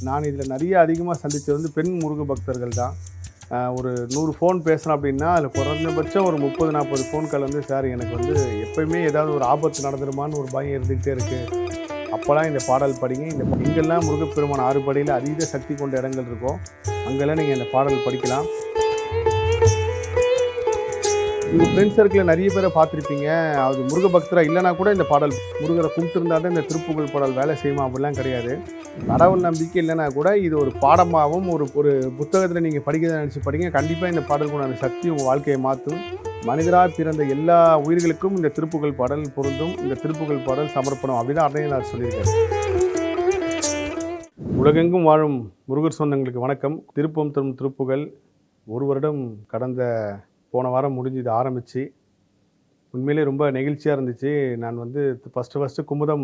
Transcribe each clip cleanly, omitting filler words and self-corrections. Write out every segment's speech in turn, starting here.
நான் இதில் நிறைய அதிகமாக சந்தித்தது வந்து பெண் முருக பக்தர்கள் தான். ஒரு 100 ஃபோன் பேசுகிறோம் அப்படின்னா, அதில் குறைஞ்சபட்சம் ஒரு 30, 40 ஃபோன்கள் வந்து, சார் எனக்கு வந்து எப்பயுமே ஏதாவது ஒரு ஆபத்து நடந்துருமான்னு ஒரு பயம் இருந்துக்கிட்டே இருக்குது. அப்போலாம் இந்த பாடல் படிங்க. எங்கெல்லாம் முருகப்பெருமான் 6 படியில் அதீத சக்தி கொண்ட இடங்கள் இருக்கோ, அங்கெல்லாம் நீங்கள் இந்த பாடல் படிக்கலாம். உங்கள் ஃப்ரெண்ட்ஸ் சர்க்கிளில் நிறைய பேரை பார்த்துருப்பீங்க. அது முருக பக்தராக இல்லைனா கூட இந்த பாடல் முருகரை கும்பிட்டு இருந்தால் தான் இந்த திருப்புகழ் பாடல் வேலை செய்யுமா அப்படிலாம் கிடையாது. கடவுள் நம்பிக்கை இல்லைனா கூட இது ஒரு பாடமாகவும் ஒரு புத்தகத்தில் நீங்கள் படிக்கிறத நினச்சி படிங்க. கண்டிப்பாக இந்த பாடலுக்குண்டான சக்தி உங்கள் வாழ்க்கையை மாற்றும். மனிதராக பிறந்த எல்லா உயிர்களுக்கும் இந்த திருப்புகழ் பாடல் பொருந்தும். இந்த திருப்புகழ் பாடல் சமர்ப்பணம் அப்படிதான் அன்னையனார் சொல்லியிருக்காரு. உலகெங்கும் வாழும் முருகர் சொந்தங்களுக்கு வணக்கம். திருப்பம் தரும் திருப்புகழ் 1 வருடம் கடந்த போன வாரம் முடிஞ்சு ஆரம்பித்து உண்மையிலே ரொம்ப நெகிழ்ச்சியாக இருந்துச்சு. நான் வந்து ஃபஸ்ட்டு குமுதம்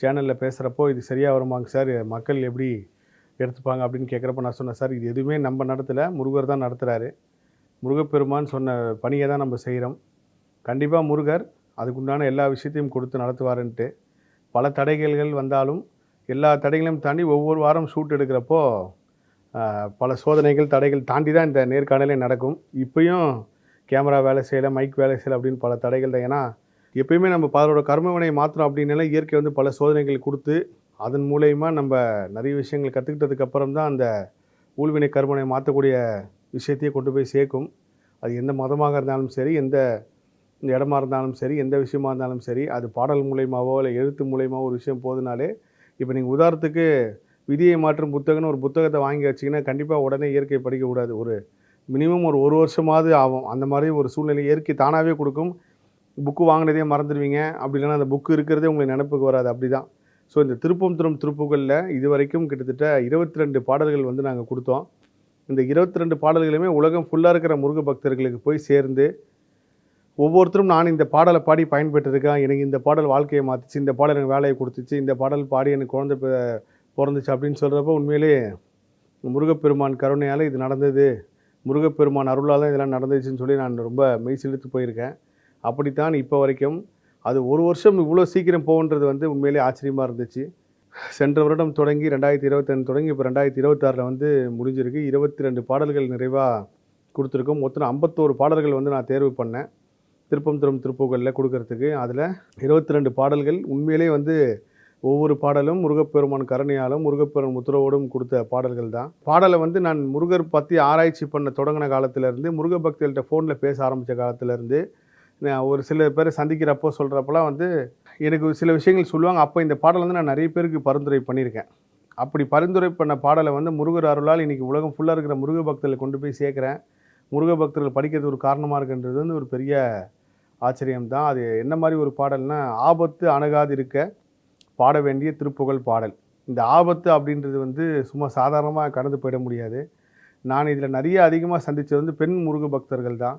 சேனலில் பேசுகிறப்போ, இது சரியாக வருமாங்க சார், மக்கள் எப்படி எடுத்துப்பாங்க அப்படின்னு கேட்குறப்ப நான் சொன்னேன், சார் இது எதுவுமே நம்ம நடத்தலை, முருகர் தான் நடத்துகிறாரு. முருகப்பெருமான் சொன்ன பணியை தான் நம்ம செய்கிறோம். கண்டிப்பாக முருகர் அதுக்குண்டான எல்லா விஷயத்தையும் கொடுத்து நடத்துவாருன்ட்டு. பல தடைகள் வந்தாலும் எல்லா தடைகளையும் தாண்டி ஒவ்வொரு வாரம் ஷூட் எடுக்கிறப்போ பல சோதனைகள் தடைகள் தாண்டி தான் இந்த நேர்காணலே நடக்கும். இப்போயும் கேமரா வேலை செய்யலை, மைக் வேலை செய்யலை அப்படின்னு பல தடைகள் தான். ஏன்னா எப்பயுமே நம்ம பலரோட கர்மவினையை மாற்றணும் அப்படின்னால இயற்கை வந்து பல சோதனைகள் கொடுத்து அதன் மூலயமா நம்ம நிறைய விஷயங்கள் கற்றுக்கிட்டதுக்கப்புறம் தான் அந்த ஊழ்வினை கர்மனை மாற்றக்கூடிய விஷயத்தையே கொண்டு போய் சேர்க்கும். அது எந்த மதமாக இருந்தாலும் சரி, எந்த இடமா இருந்தாலும் சரி, எந்த விஷயமா இருந்தாலும் சரி, அது பாடல் மூலயமாவோ இல்லை எழுத்து மூலயமாவோ ஒரு விஷயம் போதுனாலே, இப்போ நீங்கள் உதாரணத்துக்கு விதியை மாற்றும் புத்தகம்னு ஒரு புத்தகத்தை வாங்கி வச்சிங்கன்னா கண்டிப்பாக உடனே இயற்கை படிக்கக்கூடாது. ஒரு மினிமம் ஒரு வருஷமாவது ஆகும். அந்த மாதிரி ஒரு சூழ்நிலை இயற்கை தானாகவே கொடுக்கும். புக்கு வாங்கினதே மறந்துடுவீங்க. அப்படி இல்லைன்னா அந்த புக்கு இருக்கிறதே உங்களுக்கு நினைப்புக்கு வராது. அப்படி தான். ஸோ இந்த திருப்பம் தரும் திருப்புகளில் இது வரைக்கும் கிட்டத்தட்ட 22 பாடல்கள் வந்து நாங்கள் கொடுத்தோம். இந்த 22 பாடல்களுமே உலகம் ஃபுல்லாக இருக்கிற முருக பக்தர்களுக்கு போய் சேர்ந்து ஒவ்வொருத்தரும் நான் இந்த பாடலை பாடி பயன்பெற்றிருக்கேன், எனக்கு இந்த பாடல் வாழ்க்கையை மாற்றிச்சு, இந்த பாடல் எனக்கு வேலையை கொடுத்துச்சு, இந்த பாடல் பாடி எனக்கு குழந்தை பிறந்துச்சு அப்படின்னு சொல்கிறப்போ உண்மையிலே முருகப்பெருமான் கருணையால் இது நடந்தது, முருகப்பெருமான் அருளால் தான் இதெல்லாம் நடந்துச்சுன்னு சொல்லி நான் ரொம்ப மெய்சிலிர்த்து போயிருக்கேன். அப்படித்தான் இப்போ வரைக்கும். அது 1 வருஷம் இவ்வளோ சீக்கிரம் போகுன்றது வந்து உண்மையிலே ஆச்சரியமாக இருந்துச்சு. சென்ற வருடம் தொடங்கி 2025 தொடங்கி இப்போ 2026 வந்து முடிஞ்சிருக்கு. 22 பாடல்கள் நிறைவாக கொடுத்துருக்கோம். மொத்தம் 51 பாடல்கள் வந்து நான் தேர்வு பண்ணேன் திருப்பம் தரும் திருப்புகளில் கொடுக்கறதுக்கு. அதில் 22 பாடல்கள் உண்மையிலே வந்து ஒவ்வொரு பாடலும் முருகப்பெருமான் கருணையாலும் முருகப்பெருமான் உத்தரவோடும் கொடுத்த பாடல்கள் தான். பாடலை வந்து நான் முருகர் பற்றி ஆராய்ச்சி பண்ண தொடங்கின காலத்திலேருந்து, முருக பக்தர்கள்ட்ட ஃபோனில் பேச ஆரம்பித்த காலத்திலேருந்து, நான் ஒரு சில பேரை சந்திக்கிறப்போ சொல்கிறப்பெல்லாம் வந்து எனக்கு சில விஷயங்கள் சொல்லுவாங்க. அப்போ இந்த பாடல் வந்து நான் நிறைய பேருக்கு பரிந்துரை பண்ணியிருக்கேன். அப்படி பரிந்துரை பண்ண பாடலை வந்து முருகர் அருளால் இன்றைக்கி உலகம் ஃபுல்லாக இருக்கிற முருக பக்தர்களை கொண்டு போய் சேர்க்குறேன். முருக பக்தர்கள் படிக்கிறது ஒரு காரணமாக இருக்குன்றது வந்து ஒரு பெரிய ஆச்சரியம்தான். அது என்ன மாதிரி ஒரு பாடல்னா, ஆபத்து அணுகாது இருக்க பாட வேண்டிய திருப்புகழ் பாடல். இந்த ஆபத்து அப்படின்றது வந்து சும்மா சாதாரணமாக கடந்து போயிட முடியாது. நான் இதில் நிறைய அதிகமாக சந்தித்தது வந்து பெண் முருக பக்தர்கள் தான்.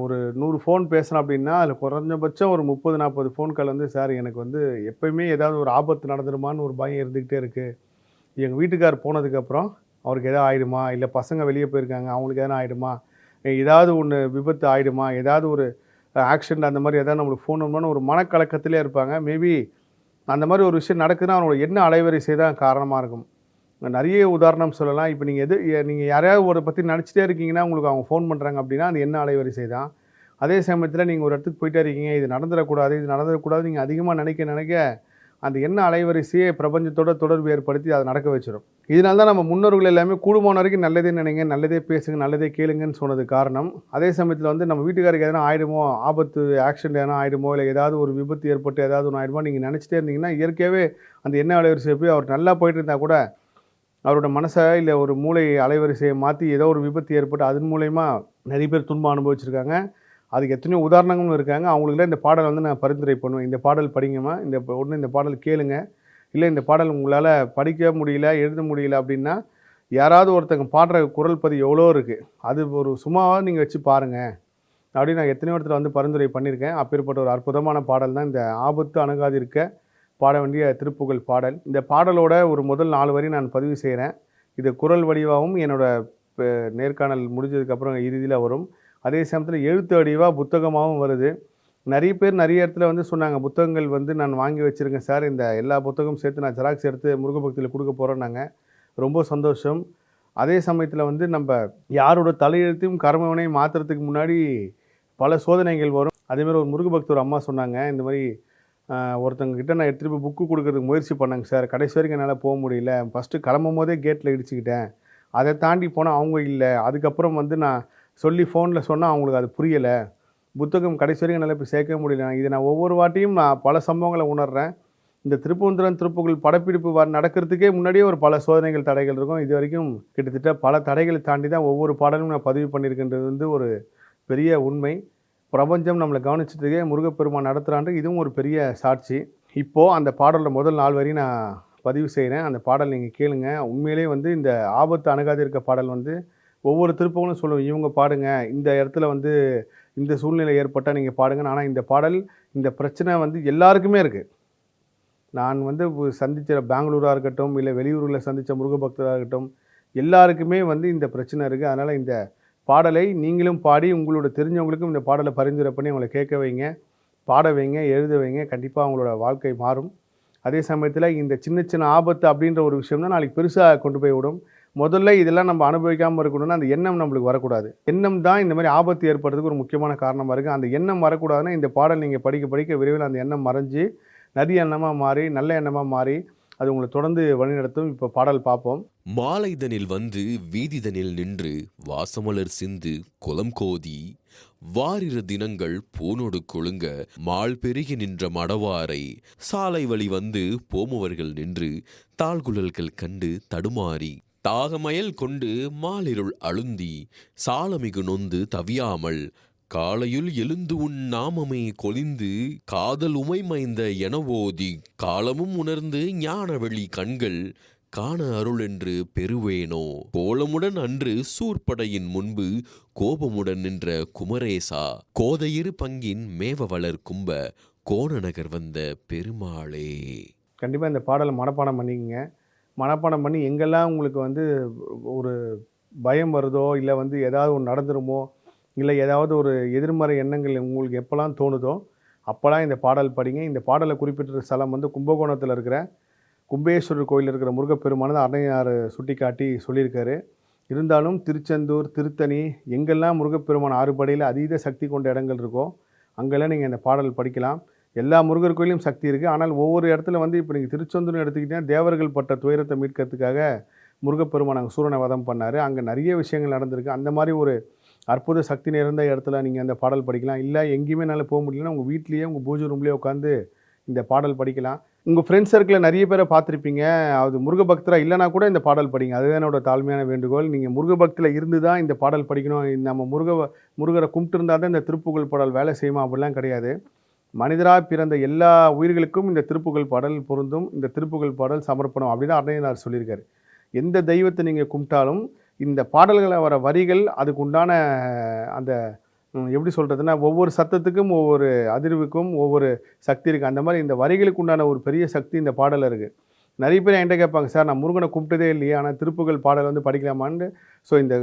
ஒரு 100 ஃபோன் பேசுகிறோம் அப்படின்னா, அதில் குறைஞ்சபட்சம் ஒரு 30, 40 ஃபோன்கள் வந்து, சார் எனக்கு வந்து எப்பயுமே ஏதாவது ஒரு ஆபத்து நடந்துருமான்னு ஒரு பயம் இருந்துக்கிட்டே இருக்குது. எங்கள் வீட்டுக்கார் போனதுக்கப்புறம் அவருக்கு எதாவது ஆகிடுமா, இல்லை பசங்க வெளியே போயிருக்காங்க அவங்களுக்கு எதனா ஆகிடுமா, ஏதாவது ஒன்று விபத்து ஆகிடுமா, ஏதாவது ஒரு ஆக்சிடெண்ட் அந்த மாதிரி எதாவது நம்மளுக்கு ஃபோன் பண்ணான்னு ஒரு மனக்கலக்கத்திலே இருப்பாங்க. மேபி அந்த மாதிரி ஒரு விஷயம் நடக்குதுன்னா அவனோட என்ன அலைவரிசை தான் காரணமாக இருக்கும். நிறைய உதாரணம் சொல்லலாம். இப்போ நீங்கள் யாரையாவது ஒரு பற்றி நினச்சிட்டே இருக்கீங்கன்னா உங்களுக்கு அவங்க ஃபோன் பண்ணுறாங்க அப்படின்னா அது என்ன அலைவரிசை தான். அதே சமயத்தில் நீங்கள் ஒரு இடத்துக்கு போயிட்டே இருக்கீங்க, இது நடந்துடக்கூடாது நீங்கள் அதிகமாக நினைக்க அந்த என்ன அலைவரிசையை பிரபஞ்சத்தோட தொடர்பு ஏற்படுத்தி அதை நடக்க வச்சிடும். இதனால தான் நம்ம முன்னோர்கள் எல்லாமே கூடுமான வரைக்கும் நல்லதே நினைங்க, நல்லதே பேசுங்க, நல்லதே கேளுங்கன்னு சொன்னது காரணம். அதே சமயத்தில் வந்து நம்ம வீட்டுக்காருக்கு எதனா ஆகிடுமோ, ஆபத்து ஆக்சிடென்ட் எதனா ஆகிடுமோ, இல்லை ஏதாவது ஒரு விபத்து ஏற்பட்டு ஏதாவது ஒன்று ஆகிடுமோ நீங்கள் நினச்சிட்டே இருந்தீங்கன்னா இயற்கையாகவே அந்த என்ன அலைவரிசையை போய் அவர் நல்லா போயிட்டு இருந்தால் கூட அவரோட மனசை இல்லை ஒரு மூளை அலைவரிசையை மாற்றி ஏதோ ஒரு விபத்து ஏற்பட்டு அதன் மூலயமா நிறைய பேர் துன்பம் அனுபவிச்சிருக்காங்க. அதுக்கு எத்தனையோ உதாரணங்களும் இருக்காங்க. அவங்களுக்குலாம் இந்த பாடல் வந்து நான் பரிந்துரை பண்ணுவேன். இந்த பாடல் படிங்கம்மா, இந்த பாடல் கேளுங்க. இல்லை இந்த பாடல் உங்களால் படிக்க முடியல, எழுத முடியல அப்படின்னா, யாராவது ஒருத்தங்க பாடுற குரல் பதிவு எவ்வளோ இருக்குது, அது ஒரு சும்மாவாக நீங்கள் வச்சு பாருங்கள் அப்படின்னு நான் எத்தனையோ இடத்துல வந்து பரிந்துரை பண்ணியிருக்கேன். அப்பேற்பட்ட ஒரு அற்புதமான பாடல் தான் இந்த ஆபத்து அணுகாது இருக்க பாட வேண்டிய திருப்புகழ் பாடல். இந்த பாடலோட ஒரு முதல் 4 வரி நான் பதிவு செய்கிறேன். இது குரல் வடிவாகவும் என்னோட நேர்காணல் முடிஞ்சதுக்கப்புறம் இறுதியில் வரும். அதே சமயத்தில் எழுத்து வடிவாக புத்தகமாகவும் வருது. நிறைய பேர் நிறைய இடத்துல வந்து சொன்னாங்க, புத்தகங்கள் வந்து நான் வாங்கி வச்சுருக்கேன் சார், இந்த எல்லா புத்தகமும் சேர்த்து நான் ஜெராக்ஸ் எடுத்து முருக பக்தியில் கொடுக்க போகிறேன்னாங்க. ரொம்ப சந்தோஷம். அதே சமயத்தில் வந்து நம்ம யாரோட தலையெழுத்தையும் கர்மவினையும் மாற்றுறதுக்கு முன்னாடி பல சோதனைகள் வரும். அதேமாதிரி ஒரு முருக பக்தர் அம்மா சொன்னாங்க, இந்த மாதிரி ஒருத்தவங்ககிட்ட நான் எடுத்துகிட்டு போய் புக்கு கொடுக்கறதுக்கு முயற்சி பண்ணேங்க சார். கடைசி வரைக்கும் என்னால் போக முடியல. ஃபஸ்ட்டு கிளம்பும் போதே கேட்டில் இடிச்சுக்கிட்டேன். அதை தாண்டி போனால் அவங்க இல்லை. அதுக்கப்புறம் வந்து நான் சொல்லி ஃபோனில் சொன்னால் அவங்களுக்கு அது புரியலை. புத்தகம் கடைசி வரைக்கும் என்னால் இப்போ சேர்க்க முடியல. இதை நான் ஒவ்வொரு வாட்டியும் நான் பல சம்பவங்களை உணர்கிறேன். இந்த திருப்பூந்துரம் திருப்புகழ் படப்பிடிப்பு நடக்கிறதுக்கே முன்னாடியே ஒரு பல சோதனைகள் தடைகள் இருக்கும். இது வரைக்கும் கிட்டத்தட்ட பல தடைகளை தாண்டி தான் ஒவ்வொரு பாடலும் நான் பதிவு பண்ணியிருக்கின்றது வந்து ஒரு பெரிய உண்மை. பிரபஞ்சம் நம்மளை கவனிச்சதுக்கே முருகப்பெருமான் நடத்துகிறான்ற இதுவும் ஒரு பெரிய சாட்சி. இப்போது அந்த பாடலோட முதல் 4 வரி நான் பதிவு செய்கிறேன். அந்த பாடல் நீங்கள் கேளுங்க. உண்மையிலே வந்து இந்த ஆபத்து அணுகாது இருக்க பாடல் வந்து ஒவ்வொரு திருப்பங்களும் சொல்லுவோம், இவங்க பாடுங்க, இந்த இடத்துல வந்து இந்த சூழ்நிலை ஏற்பட்டால் நீங்கள் பாடுங்கன்னு. ஆனால் இந்த பாடல், இந்த பிரச்சனை வந்து எல்லாருக்குமே இருக்குது. நான் வந்து சந்தித்த பெங்களூராக இருக்கட்டும், இல்லை வெளியூரில் சந்தித்த முருகபக்தராக இருக்கட்டும், எல்லாருக்குமே வந்து இந்த பிரச்சனை இருக்குது. அதனால் இந்த பாடலை நீங்களும் பாடி உங்களோட தெரிஞ்சவங்களுக்கும் இந்த பாடலை பரிந்துரை பண்ணி அவங்கள கேட்க வைங்க, பாட வைங்க, எழுத வைங்க. கண்டிப்பாக அவங்களோட வாழ்க்கை மாறும். அதே சமயத்தில் இந்த சின்ன சின்ன ஆபத்து அப்படின்ற ஒரு விஷயம் தான் நாளைக்கு பெருசாக கொண்டு போய் விடும். முதல்ல இதெல்லாம் நம்ம அனுபவிக்காமல் இருக்கணும்னா அந்த எண்ணம் நம்மளுக்கு வரக்கூடாது. எண்ணம் தான் இந்த மாதிரி ஆபத்து ஏற்படுறதுக்கு ஒரு முக்கியமான காரணமாக இருக்குது. அந்த எண்ணம் வரக்கூடாதுன்னா இந்த பாடல் நீங்கள் படிக்க படிக்க விரைவில் அந்த எண்ணம் மறைஞ்சு நரிய எண்ணமாக மாறி நல்ல எண்ணமாக மாறி அது உங்களை தொடர்ந்து வழிநடத்தும். இப்போ பாடல் பார்ப்போம். மாலைதனில் வந்து வீதிதனில் நின்று வாசமலர் சிந்து குலம் கோதி வாரிரு தினங்கள் பூனோடு கொழுங்க மால் பெருகி நின்ற மடவாரை சாலை வழி வந்து போமுவர்கள் நின்று தாழ்குழல்கள் கண்டு தடுமாறி தாகமயல் கொண்டு மாலிருள் அழுந்தி சாலமிகு நொந்து தவியாமல் காலையுள் எழுந்து உன் நாமமே கொலிந்து காதல் உமைமைந்த எனவோதி காலமும் உணர்ந்து ஞானவெளி கண்கள் காண அருள் என்று பெறுவேனோ கோலமுடன் அன்று சூர்படையின் முன்பு கோபமுடன் நின்ற குமரேசா கோதையிரு பங்கின் மேவ வளர் கும்ப கோணநகர் வந்த பெருமாளே. கண்டிப்பாக இந்த பாடலை மனப்பாடம் பண்ணிக்கங்க. மனப்பாடம் பண்ணி எங்கெல்லாம் உங்களுக்கு வந்து ஒரு பயம் வருதோ, இல்லை வந்து ஏதாவது ஒன்று நடந்துருமோ, இல்லை ஏதாவது ஒரு எதிர்மறை எண்ணங்கள் உங்களுக்கு எப்போல்லாம் தோணுதோ அப்போல்லாம் இந்த பாடல் படிங்க. இந்த பாடலை குறிப்பிட்ட ஸ்தலம் வந்து கும்பகோணத்தில் இருக்கிற கும்பேஸ்வரர் கோயில் இருக்கிற முருகப்பெருமானது அன்னையார் சுட்டி காட்டி சொல்லியிருக்காரு. இருந்தாலும் திருச்செந்தூர், திருத்தணி எங்கெல்லாம் முருகப்பெருமான் 6 படையில் அதீத சக்தி கொண்ட இடங்கள் இருக்கோ அங்கெல்லாம் நீங்கள் இந்த பாடல் படிக்கலாம். எல்லா முருகர் கோயிலும் சக்தி இருக்குது. ஆனால் ஒவ்வொரு இடத்துல வந்து இப்போ நீங்கள் திருச்செந்தூர்னு எடுத்துக்கிட்டீங்கன்னா தேவர்கள் பட்ட துயரத்தை மீட்கிறதுக்காக முருகப்பெருமான் அங்கே சூரனை வதம் பண்ணார். அங்கே நிறைய விஷயங்கள் நடந்திருக்கு. அந்த மாதிரி ஒரு அற்புத சக்தி நிறைந்த இடத்துல நீங்கள் அந்த பாடல் படிக்கலாம். இல்லை எங்கேயுமே என்னால் போக முடியலன்னா உங்கள் வீட்லேயே உங்கள் பூஜை ரூம்லேயே உட்காந்து இந்த பாடல் படிக்கலாம். உங்கள் ஃப்ரெண்ட்ஸ் சர்க்கிளில் நிறைய பேரை பார்த்துருப்பீங்க. அது முருக பக்தராக இல்லைனா கூட இந்த பாடல் படிங்க. அதுதான் என்னோட தாழ்மையான வேண்டுகோள். நீங்கள் முருக பக்தியில் இருந்து தான் இந்த பாடல் படிக்கணும். நம்ம முருகரை கும்பிட்டு இருந்தால் தான் இந்த திருப்புகழ் பாடல் வேலை செய்யுமா அப்படிலாம் கிடையாது. மனிதராக பிறந்த எல்லா உயிர்களுக்கும் இந்த திருப்புகழ் பாடல் பொருந்தும். இந்த திருப்புகழ் பாடல் சமர்ப்பணம் அப்படி தான் அன்னையனார் சொல்லியிருக்காரு. எந்த தெய்வத்தை நீங்கள் கும்பிட்டாலும் இந்த பாடல்களை வர வரிகள் அதுக்கு உண்டான அந்த எப்படி சொல்கிறதுனா ஒவ்வொரு சத்தத்துக்கும் ஒவ்வொரு அதிர்வுக்கும் ஒவ்வொரு சக்தி இருக்குது. அந்த மாதிரி இந்த வரிகளுக்கு உண்டான ஒரு பெரிய சக்தி இந்த பாடலில் இருக்குது. நிறைய பேர் என்கிட்ட கேட்பாங்க, சார் நான் முருகனை கும்பிட்டதே இல்லையே, ஆனால் திருப்புகழ் பாடல் வந்து படிக்கலாமான்னு. ஸோ இந்த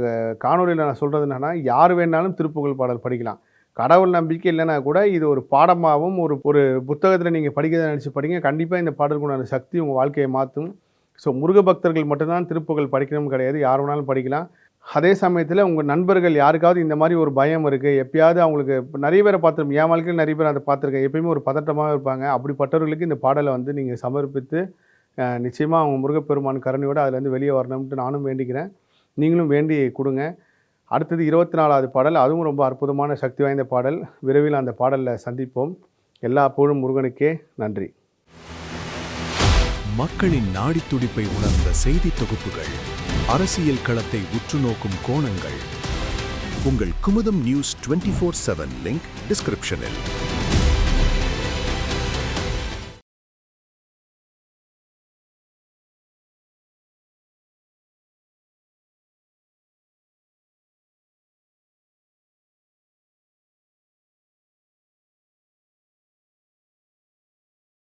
காணொலியில் நான் சொல்கிறது என்னென்னா, யார் வேணாலும் திருப்புகழ் பாடல் படிக்கலாம். கடவுள் நம்பிக்கை இல்லைனா கூட இது ஒரு பாடமாகவும் ஒரு புத்தகத்தில் நீங்கள் படிக்கிறத நினச்சி படிங்க. கண்டிப்பாக இந்த பாடலுக்கு உண்டான சக்தி உங்கள் வாழ்க்கையை மாற்றும். ஸோ முருக பக்தர்கள் மட்டும்தான் திருப்புகழ் படிக்கணும் கிடையாது, யார் வேணாலும் படிக்கலாம். அதே சமயத்தில் உங்கள் நண்பர்கள் யாருக்காவது இந்த மாதிரி ஒரு பயம் இருக்குது, எப்பயாவது அவங்களுக்கு நிறைய பேரை பார்த்துருப்போம், என் வாழ்க்கையில் நிறைய பேர் அதை பார்த்துருக்கேன், எப்பயுமே ஒரு பதட்டமாக இருப்பாங்க. அப்படிப்பட்டவர்களுக்கு இந்த பாடலை வந்து நீங்கள் சமர்ப்பித்து நிச்சயமாக அவங்க முருகப்பெருமான் கருணையோடு அதுலேருந்து வெளியே வரணும்ட்டு நானும் வேண்டிக்கிறேன். நீங்களும் வேண்டி கொடுங்க. அடுத்தது 24வது பாடல், அதுவும் ரொம்ப அற்புதமான சக்தி வாய்ந்த பாடல். விரைவில் அந்த பாடலில் சந்திப்போம். எல்லா புகழும் முருகனுக்கே. நன்றி. மக்களின் நாடி துடிப்பை உணர்ந்த செய்தி தொகுப்புகள், அரசியல் களத்தை உற்றுநோக்கும் கோணங்கள். உங்கள் குமுதம் நியூஸ் 24/7 லிங்க் டிஸ்கிரிப்ஷனில்.